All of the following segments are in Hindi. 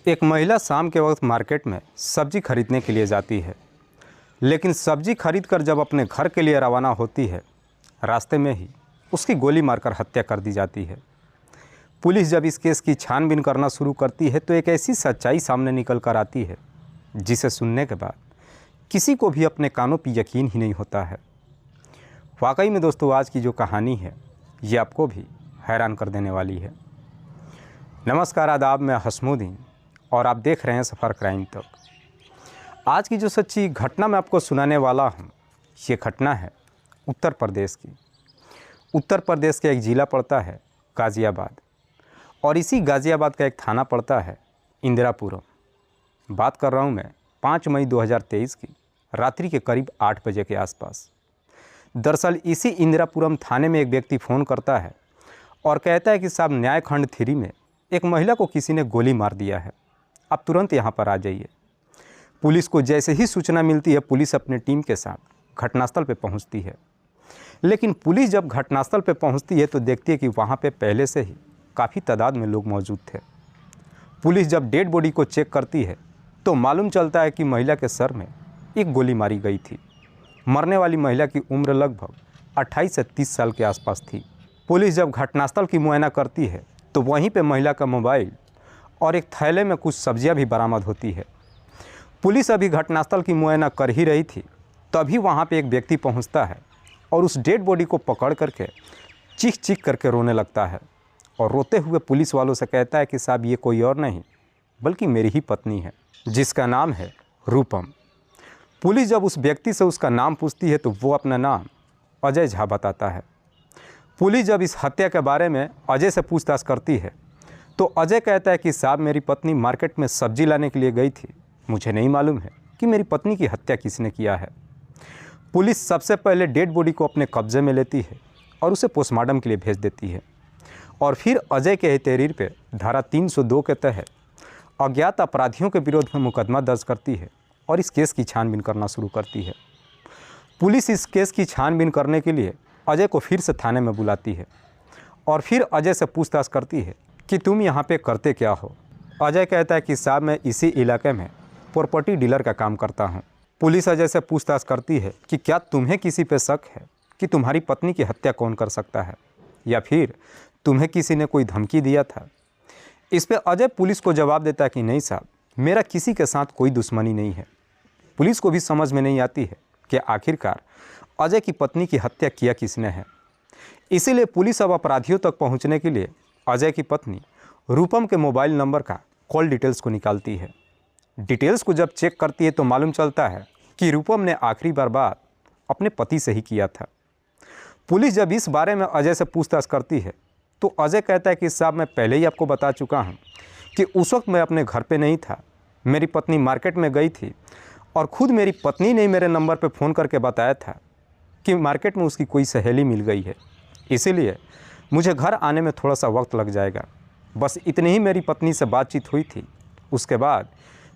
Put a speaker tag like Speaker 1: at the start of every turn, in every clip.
Speaker 1: एक महिला शाम के वक्त मार्केट में सब्जी खरीदने के लिए जाती है, लेकिन सब्जी खरीद कर जब अपने घर के लिए रवाना होती है, रास्ते में ही उसकी गोली मारकर हत्या कर दी जाती है। पुलिस जब इस केस की छानबीन करना शुरू करती है तो एक ऐसी सच्चाई सामने निकल कर आती है जिसे सुनने के बाद किसी को भी अपने कानों पर यकीन ही नहीं होता है। वाकई में दोस्तों, आज की जो कहानी है ये आपको भी हैरान कर देने वाली है। नमस्कार, आदाब, मैं हसमुद्दीन और आप देख रहे हैं सफ़र क्राइम तक। आज की जो सच्ची घटना मैं आपको सुनाने वाला हूँ, ये घटना है उत्तर प्रदेश की। उत्तर प्रदेश का एक ज़िला पड़ता है गाज़ियाबाद और इसी गाज़ियाबाद का एक थाना पड़ता है इंदिरापुरम। बात कर रहा हूँ मैं 5 मई 2023 की रात्रि के करीब 8 बजे के आसपास। दरअसल इसी इंदिरापुरम थाने में एक व्यक्ति फ़ोन करता है और कहता है कि साहब, न्याय खंड 3 में एक महिला को किसी ने गोली मार दिया है, आप तुरंत यहाँ पर आ जाइए। पुलिस को जैसे ही सूचना मिलती है, पुलिस अपनी टीम के साथ घटनास्थल पर पहुँचती है। लेकिन पुलिस जब घटनास्थल पर पहुँचती है तो देखती है कि वहाँ पे पहले से ही काफ़ी तादाद में लोग मौजूद थे। पुलिस जब डेड बॉडी को चेक करती है तो मालूम चलता है कि महिला के सर में एक गोली मारी गई थी। मरने वाली महिला की उम्र लगभग 28 से 30 साल के आसपास थी। पुलिस जब घटनास्थल की मुआयना करती है तो वहीं पे महिला का मोबाइल और एक थैले में कुछ सब्जियां भी बरामद होती है। पुलिस अभी घटनास्थल की मुआयना कर ही रही थी, तभी वहां पे एक व्यक्ति पहुंचता है और उस डेड बॉडी को पकड़ करके चीख चीख करके रोने लगता है और रोते हुए पुलिस वालों से कहता है कि साहब, ये कोई और नहीं बल्कि मेरी ही पत्नी है, जिसका नाम है रूपम। पुलिस जब उस व्यक्ति से उसका नाम पूछती है तो वो अपना नाम अजय झा बताता है। पुलिस जब इस हत्या के बारे में अजय से पूछताछ करती है तो अजय कहता है कि साहब, मेरी पत्नी मार्केट में सब्जी लाने के लिए गई थी, मुझे नहीं मालूम है कि मेरी पत्नी की हत्या किसने किया है। पुलिस सबसे पहले डेड बॉडी को अपने कब्जे में लेती है और उसे पोस्टमार्टम के लिए भेज देती है और फिर अजय के तहरीर पे धारा 302 के तहत अज्ञात अपराधियों के विरोध में मुकदमा दर्ज करती है और इस केस की छानबीन करना शुरू करती है। पुलिस इस केस की छानबीन करने के लिए अजय को फिर से थाने में बुलाती है और फिर अजय से पूछताछ करती है कि तुम यहाँ पे करते क्या हो। अजय कहता है कि साहब, मैं इसी इलाके में प्रॉपर्टी डीलर का काम करता हूँ। पुलिस अजय से पूछताछ करती है कि क्या तुम्हें किसी पे शक है कि तुम्हारी पत्नी की हत्या कौन कर सकता है, या फिर तुम्हें किसी ने कोई धमकी दिया था। इस पर अजय पुलिस को जवाब देता है कि नहीं साहब, मेरा किसी के साथ कोई दुश्मनी नहीं है। पुलिस को भी समझ में नहीं आती है कि आखिरकार अजय की पत्नी की हत्या किया किसने है। इसीलिए पुलिस अब अपराधियों तक पहुंचने के लिए अजय की पत्नी रूपम के मोबाइल नंबर का कॉल डिटेल्स को निकालती है। डिटेल्स को जब चेक करती है तो मालूम चलता है कि रूपम ने आखिरी बात अपने पति से ही किया था। पुलिस जब इस बारे में अजय से पूछताछ करती है तो अजय कहता है कि साहब, मैं पहले ही आपको बता चुका हूँ कि उस वक्त मैं अपने घर पे नहीं था, मेरी पत्नी मार्केट में गई थी और ख़ुद मेरी पत्नी ने मेरे नंबर पे फ़ोन करके बताया था कि मार्केट में उसकी कोई सहेली मिल गई है, इसीलिए मुझे घर आने में थोड़ा सा वक्त लग जाएगा। बस इतनी ही मेरी पत्नी से बातचीत हुई थी, उसके बाद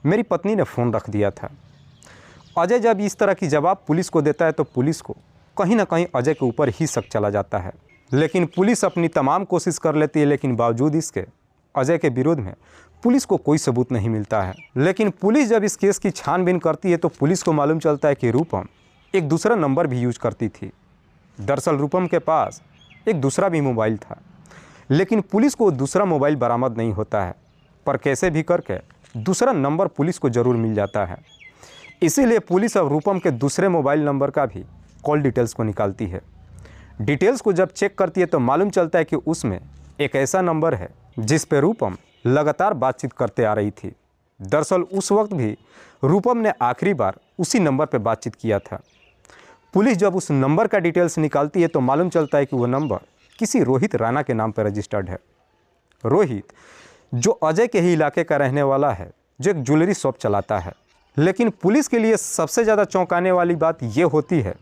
Speaker 1: मेरी पत्नी ने फ़ोन रख दिया था। अजय जब इस तरह की जवाब पुलिस को देता है तो पुलिस को कहीं ना कहीं अजय के ऊपर ही शक चला जाता है। लेकिन पुलिस अपनी तमाम कोशिश कर लेती है, लेकिन बावजूद इसके अजय के विरोध में पुलिस को कोई सबूत नहीं मिलता है। लेकिन पुलिस जब इस केस की छानबीन करती है तो पुलिस को मालूम चलता है कि रूपम एक दूसरा नंबर भी यूज करती थी। दरअसल रूपम के पास एक दूसरा भी मोबाइल था, लेकिन पुलिस को दूसरा मोबाइल बरामद नहीं होता है, पर कैसे भी करके दूसरा नंबर पुलिस को ज़रूर मिल जाता है। इसीलिए पुलिस अब रूपम के दूसरे मोबाइल नंबर का भी कॉल डिटेल्स को निकालती है। डिटेल्स को जब चेक करती है तो मालूम चलता है कि उसमें एक ऐसा नंबर है जिस पे रूपम लगातार बातचीत करते आ रही थी। दरअसल उस वक्त भी रूपम ने आखिरी बार उसी नंबर पर बातचीत किया था। पुलिस जब उस नंबर का डिटेल्स निकालती है तो मालूम चलता है कि वो नंबर किसी रोहित राणा के नाम पर रजिस्टर्ड है। रोहित जो अजय के ही इलाके का रहने वाला है, जो एक ज्वेलरी शॉप चलाता है। लेकिन पुलिस के लिए सबसे ज़्यादा चौंकाने वाली बात ये होती है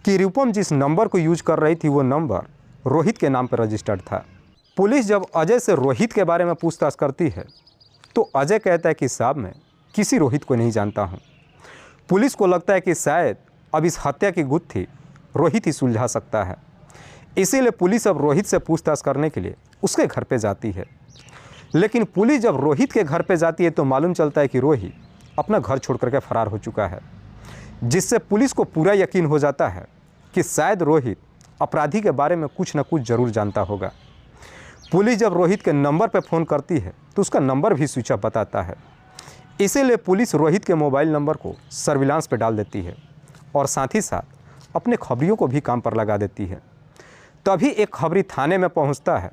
Speaker 1: कि रूपम जिस नंबर को यूज कर रही थी वो नंबर रोहित के नाम पर रजिस्टर्ड था। पुलिस जब अजय से रोहित के बारे में पूछताछ करती है तो अजय कहता है कि साहब, मैं किसी रोहित को नहीं जानता हूँ। पुलिस को लगता है कि शायद अब इस हत्या की गुत्थी रोहित ही सुलझा सकता है। इसीलिए पुलिस अब रोहित से पूछताछ करने के लिए उसके घर पे जाती है। लेकिन पुलिस जब रोहित के घर पे जाती है तो मालूम चलता है कि रोहित अपना घर छोड़ करके फरार हो चुका है, जिससे पुलिस को पूरा यकीन हो जाता है कि शायद रोहित अपराधी के बारे में कुछ न कुछ ज़रूर जानता होगा। पुलिस जब रोहित के नंबर पर फ़ोन करती है तो उसका नंबर भी स्विच ऑफ बताता है। इसीलिए पुलिस रोहित के मोबाइल नंबर को सर्विलांस पर डाल देती है और साथ ही साथ अपने खबरियों को भी काम पर लगा देती है। तभी एक खबरी थाने में पहुंचता है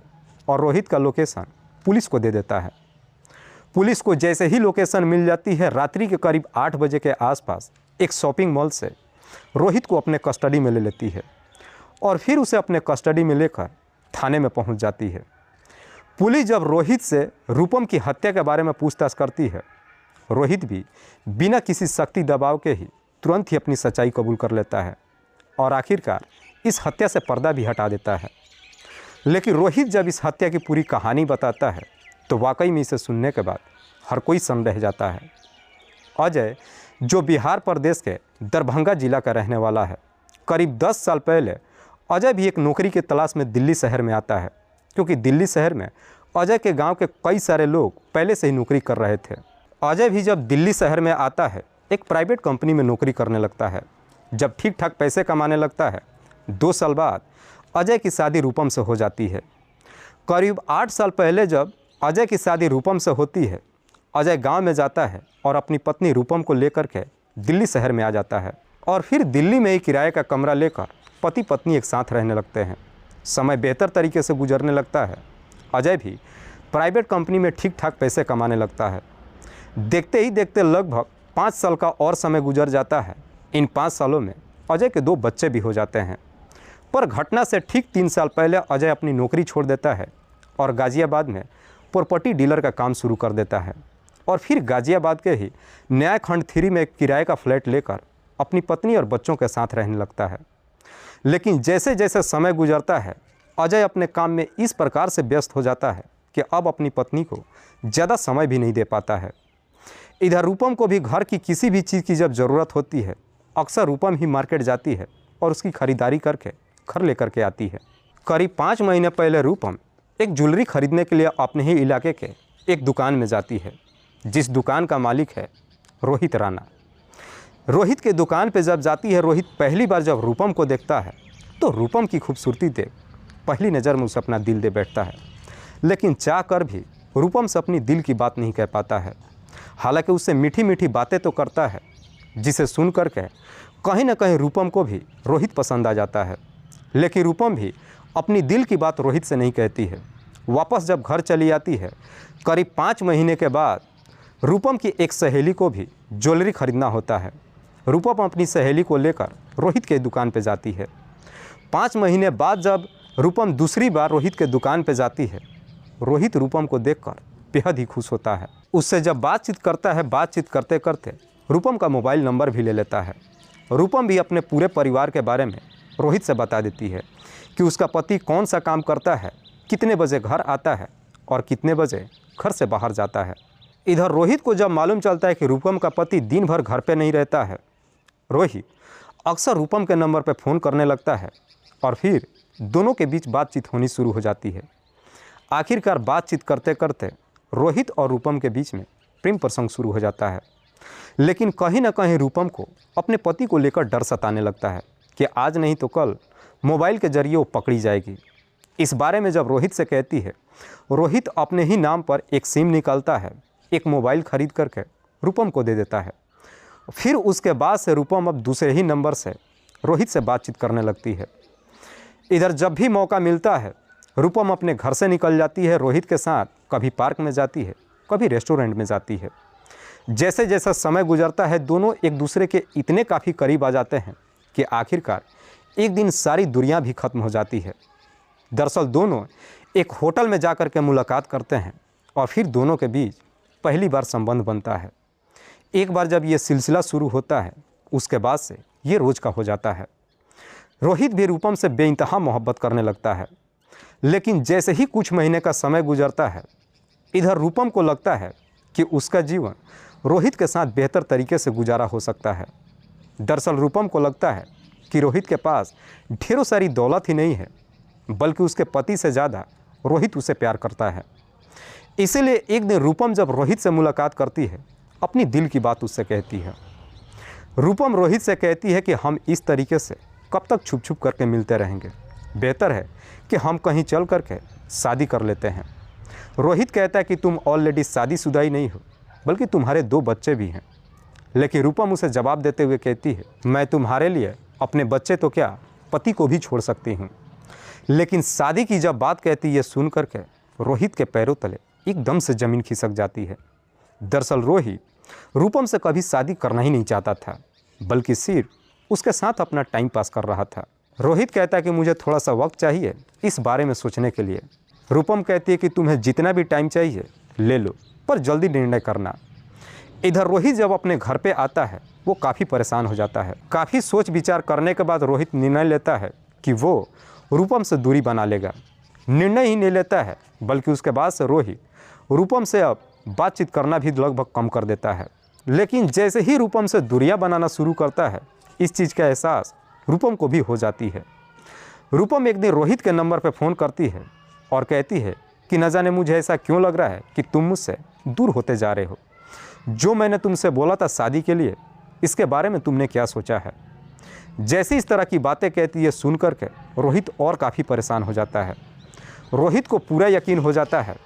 Speaker 1: और रोहित का लोकेशन पुलिस को दे देता है। पुलिस को जैसे ही लोकेशन मिल जाती है, रात्रि के करीब 8 बजे के आसपास एक शॉपिंग मॉल से रोहित को अपने कस्टडी में ले लेती है और फिर उसे अपने कस्टडी में लेकर थाने में पहुंच जाती है। पुलिस जब रोहित से रूपम की हत्या के बारे में पूछताछ करती है, रोहित भी बिना किसी सख्ती दबाव के ही तुरंत ही अपनी सच्चाई कबूल कर लेता है और आखिरकार इस हत्या से पर्दा भी हटा देता है। लेकिन रोहित जब इस हत्या की पूरी कहानी बताता है तो वाकई में इसे सुनने के बाद हर कोई सन्न रह जाता है। अजय, जो बिहार प्रदेश के दरभंगा जिला का रहने वाला है, करीब 10 साल पहले अजय भी एक नौकरी की तलाश में दिल्ली शहर में आता है, क्योंकि दिल्ली शहर में अजय के गांव के कई सारे लोग पहले से ही नौकरी कर रहे थे। अजय भी जब दिल्ली शहर में आता है एक प्राइवेट कंपनी में नौकरी करने लगता है। जब ठीक ठाक पैसे कमाने लगता है, 2 साल बाद अजय की शादी रूपम से हो जाती है। करीब 8 साल पहले जब अजय की शादी रूपम से होती है, अजय गांव में जाता है और अपनी पत्नी रूपम को लेकर के दिल्ली शहर में आ जाता है और फिर दिल्ली में ही किराए का कमरा लेकर पति पत्नी एक साथ रहने लगते हैं। समय बेहतर तरीके से गुजरने लगता है। अजय भी प्राइवेट कंपनी में ठीक ठाक पैसे कमाने लगता है। देखते ही देखते लगभग 5 साल का और समय गुजर जाता है। इन 5 सालों में अजय के 2 बच्चे भी हो जाते हैं। पर घटना से ठीक 3 साल पहले अजय अपनी नौकरी छोड़ देता है और गाज़ियाबाद में प्रॉपर्टी डीलर का काम शुरू कर देता है और फिर गाज़ियाबाद के ही न्याय खंड 3 में एक किराए का फ्लैट लेकर अपनी पत्नी और बच्चों के साथ रहने लगता है। लेकिन जैसे जैसे समय गुजरता है, अजय अपने काम में इस प्रकार से व्यस्त हो जाता है कि अब अपनी पत्नी को ज़्यादा समय भी नहीं दे पाता है। इधर रूपम को भी घर की किसी भी चीज़ की जब ज़रूरत होती है, अक्सर रूपम ही मार्केट जाती है और उसकी खरीदारी करके घर लेकर के आती है। करीब 5 महीने पहले रूपम एक ज्वेलरी खरीदने के लिए अपने ही इलाके के एक दुकान में जाती है, जिस दुकान का मालिक है रोहित राणा। रोहित के दुकान पे जब जाती है, रोहित पहली बार जब रूपम को देखता है तो रूपम की खूबसूरती देख पहली नज़र में उसे अपना दिल दे बैठता है। लेकिन चाह कर भी रूपम से अपनी दिल की बात नहीं कह पाता है। हालांकि उससे मीठी मीठी बातें तो करता है, जिसे सुन कर के कहीं ना कहीं रूपम को भी रोहित पसंद आ जाता है। लेकिन रूपम भी अपनी दिल की बात रोहित से नहीं कहती है। वापस जब घर चली आती है, करीब 5 महीने के बाद रूपम की एक सहेली को भी ज्वेलरी खरीदना होता है। रूपम अपनी सहेली को लेकर रोहित के दुकान पर जाती है। 5 महीने बाद जब रूपम दूसरी बार रोहित के दुकान पर जाती है, रोहित रूपम को देखकर बेहद ही खुश होता है। उससे जब बातचीत करता है, बातचीत करते करते रूपम का मोबाइल नंबर भी ले लेता है। रूपम भी अपने पूरे परिवार के बारे में रोहित से बता देती है कि उसका पति कौन सा काम करता है, कितने बजे घर आता है और कितने बजे घर से बाहर जाता है। इधर रोहित को जब मालूम चलता है कि रूपम का पति दिन भर घर पे नहीं रहता है, रोहित अक्सर रूपम के नंबर पर फ़ोन करने लगता है और फिर दोनों के बीच बातचीत होनी शुरू हो जाती है। आखिरकार बातचीत करते करते रोहित और रूपम के बीच में प्रेम प्रसंग शुरू हो जाता है। लेकिन कहीं ना कहीं रूपम को अपने पति को लेकर डर सताने लगता है कि आज नहीं तो कल मोबाइल के जरिए वो पकड़ी जाएगी। इस बारे में जब रोहित से कहती है, रोहित अपने ही नाम पर एक सिम निकालता है, एक मोबाइल खरीद करके रूपम को दे देता है। फिर उसके बाद से रूपम अब दूसरे ही नंबर से रोहित से बातचीत करने लगती है। इधर जब भी मौका मिलता है, रूपम अपने घर से निकल जाती है रोहित के साथ। कभी पार्क में जाती है, कभी रेस्टोरेंट में जाती है। जैसे जैसा समय गुजरता है, दोनों एक दूसरे के इतने काफ़ी करीब आ जाते हैं कि आखिरकार एक दिन सारी दुनिया भी ख़त्म हो जाती है। दरअसल दोनों एक होटल में जाकर के मुलाकात करते हैं और फिर दोनों के बीच पहली बार संबंध बनता है। एक बार जब ये सिलसिला शुरू होता है, उसके बाद से ये रोज़ का हो जाता है। रोहित भी रूपम से बेइंतहा मोहब्बत करने लगता है। लेकिन जैसे ही कुछ महीने का समय गुजरता है, इधर रूपम को लगता है कि उसका जीवन रोहित के साथ बेहतर तरीके से गुजारा हो सकता है। दरअसल रूपम को लगता है कि रोहित के पास ढेरों सारी दौलत ही नहीं है, बल्कि उसके पति से ज़्यादा रोहित उसे प्यार करता है। इसीलिए एक दिन रूपम जब रोहित से मुलाकात करती है, अपनी दिल की बात उससे कहती है। रूपम रोहित से कहती है कि हम इस तरीके से कब तक छुप छुप करके मिलते रहेंगे, बेहतर है कि हम कहीं चल करके शादी कर लेते हैं। रोहित कहता है कि तुम ऑलरेडी शादीशुदा ही नहीं हो, बल्कि तुम्हारे 2 बच्चे भी हैं। लेकिन रूपम उसे जवाब देते हुए कहती है, मैं तुम्हारे लिए अपने बच्चे तो क्या, पति को भी छोड़ सकती हूँ। लेकिन शादी की जब बात कहती है, सुन करके रोहित के पैरों तले एकदम से ज़मीन खिसक जाती है। दरअसल रोहित रूपम से कभी शादी करना ही नहीं चाहता था, बल्कि सिर्फ उसके साथ अपना टाइम पास कर रहा था। रोहित कहता है कि मुझे थोड़ा सा वक्त चाहिए इस बारे में सोचने के लिए। रूपम कहती है कि तुम्हें जितना भी टाइम चाहिए ले लो, पर जल्दी निर्णय करना। इधर रोहित जब अपने घर पे आता है, वो काफ़ी परेशान हो जाता है। काफ़ी सोच विचार करने के बाद रोहित निर्णय लेता है कि वो रूपम से दूरी बना लेगा। निर्णय ही नहीं लेता है, बल्कि उसके बाद से रोहित रूपम से अब बातचीत करना भी लगभग कम कर देता है। लेकिन जैसे ही रूपम से दूरियां बनाना शुरू करता है, इस चीज़ का एहसास रूपम को भी हो जाती है। रूपम एक दिन रोहित के नंबर पर फ़ोन करती है और कहती है कि न जाने मुझे ऐसा क्यों लग रहा है कि तुम मुझसे दूर होते जा रहे हो। जो मैंने तुमसे बोला था शादी के लिए, इसके बारे में तुमने क्या सोचा है। जैसे इस तरह की बातें कहती है, सुन करके रोहित और काफ़ी परेशान हो जाता है। रोहित को पूरा यकीन हो जाता है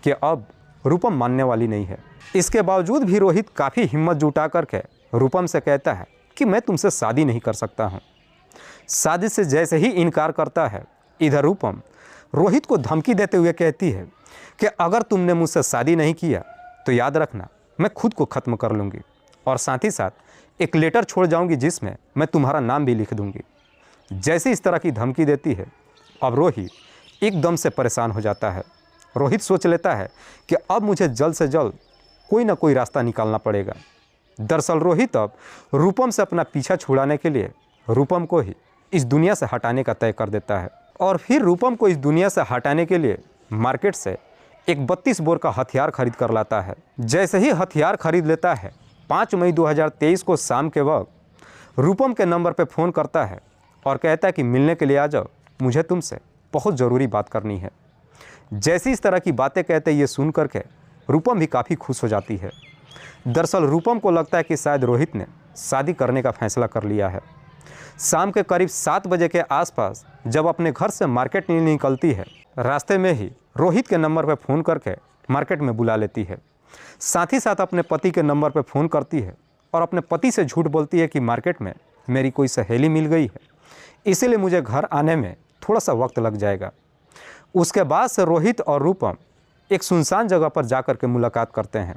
Speaker 1: कि अब रूपम मानने वाली नहीं है। इसके बावजूद भी रोहित काफ़ी हिम्मत जुटा करके रूपम से कहता है कि मैं तुमसे शादी नहीं कर सकता हूँ। शादी से जैसे ही इनकार करता है, इधर रूपम रोहित को धमकी देते हुए कहती है कि अगर तुमने मुझसे शादी नहीं किया तो याद रखना, मैं खुद को ख़त्म कर लूँगी और साथ ही साथ एक लेटर छोड़ जाऊँगी जिसमें मैं तुम्हारा नाम भी लिख दूँगी। जैसे इस तरह की धमकी देती है, अब रोहित एकदम से परेशान हो जाता है। रोहित सोच लेता है कि अब मुझे जल्द से जल्द कोई ना कोई रास्ता निकालना पड़ेगा। दरअसल रोहित अब रूपम से अपना पीछा छुड़ाने के लिए रूपम को ही इस दुनिया से हटाने का तय कर देता है और फिर रूपम को इस दुनिया से हटाने के लिए मार्केट से एक 32 बोर का हथियार खरीद कर लाता है। जैसे ही हथियार खरीद लेता है, 5 मई 2023 को शाम के वक्त रूपम के नंबर पर फ़ोन करता है और कहता है कि मिलने के लिए आ जाओ, मुझे तुमसे बहुत ज़रूरी बात करनी है। जैसी इस तरह की बातें कहते ये सुन करके रूपम भी काफ़ी खुश हो जाती है। दरअसल रूपम को लगता है कि शायद रोहित ने शादी करने का फैसला कर लिया है। शाम के करीब 7 बजे के आसपास जब अपने घर से मार्केट नहीं निकलती है, रास्ते में ही रोहित के नंबर पर फ़ोन करके मार्केट में बुला लेती है। साथ ही साथ अपने पति के नंबर पर फ़ोन करती है और अपने पति से झूठ बोलती है कि मार्केट में मेरी कोई सहेली मिल गई है, इसीलिए मुझे घर आने में थोड़ा सा वक्त लग जाएगा। उसके बाद से रोहित और रूपम एक सुनसान जगह पर जाकर के मुलाकात करते हैं।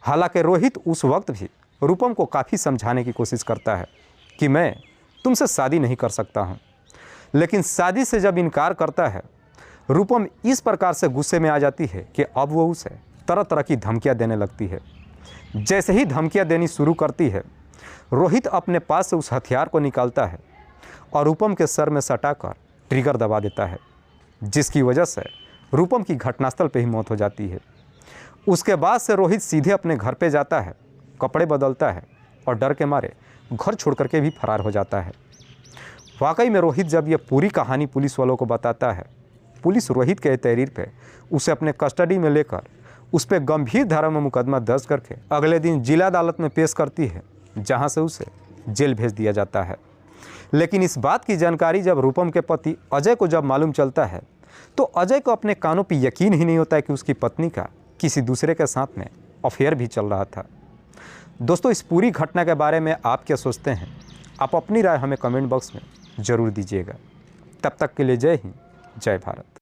Speaker 1: हालांकि रोहित उस वक्त भी रूपम को काफ़ी समझाने की कोशिश करता है कि मैं तुमसे शादी नहीं कर सकता हूँ, लेकिन शादी से जब इनकार करता है, रूपम इस प्रकार से गुस्से में आ जाती है कि अब वो उसे तरह तरह की धमकियाँ देने लगती है। जैसे ही धमकियाँ देनी शुरू करती है, रोहित अपने पास से उस हथियार को निकालता है और रूपम के सर में सटाकर ट्रिगर दबा देता है, जिसकी वजह से रूपम की घटनास्थल पर ही मौत हो जाती है। उसके बाद से रोहित सीधे अपने घर पे जाता है, कपड़े बदलता है और डर के मारे घर छोड़ करके भी फरार हो जाता है। वाकई में रोहित जब यह पूरी कहानी पुलिस वालों को बताता है, पुलिस रोहित के तहरीर पे उसे अपने कस्टडी में लेकर उस पर गंभीर धारा में मुकदमा दर्ज करके अगले दिन जिला अदालत में पेश करती है, जहां से उसे जेल भेज दिया जाता है। लेकिन इस बात की जानकारी जब रूपम के पति अजय को जब मालूम चलता है, तो अजय को अपने कानों पर यकीन ही नहीं होता है कि उसकी पत्नी का किसी दूसरे के साथ में अफेयर भी चल रहा था। दोस्तों, इस पूरी घटना के बारे में आप क्या सोचते हैं? आप अपनी राय हमें कमेंट बॉक्स में ज़रूर दीजिएगा। तब तक के लिए जय हिंद, जय भारत।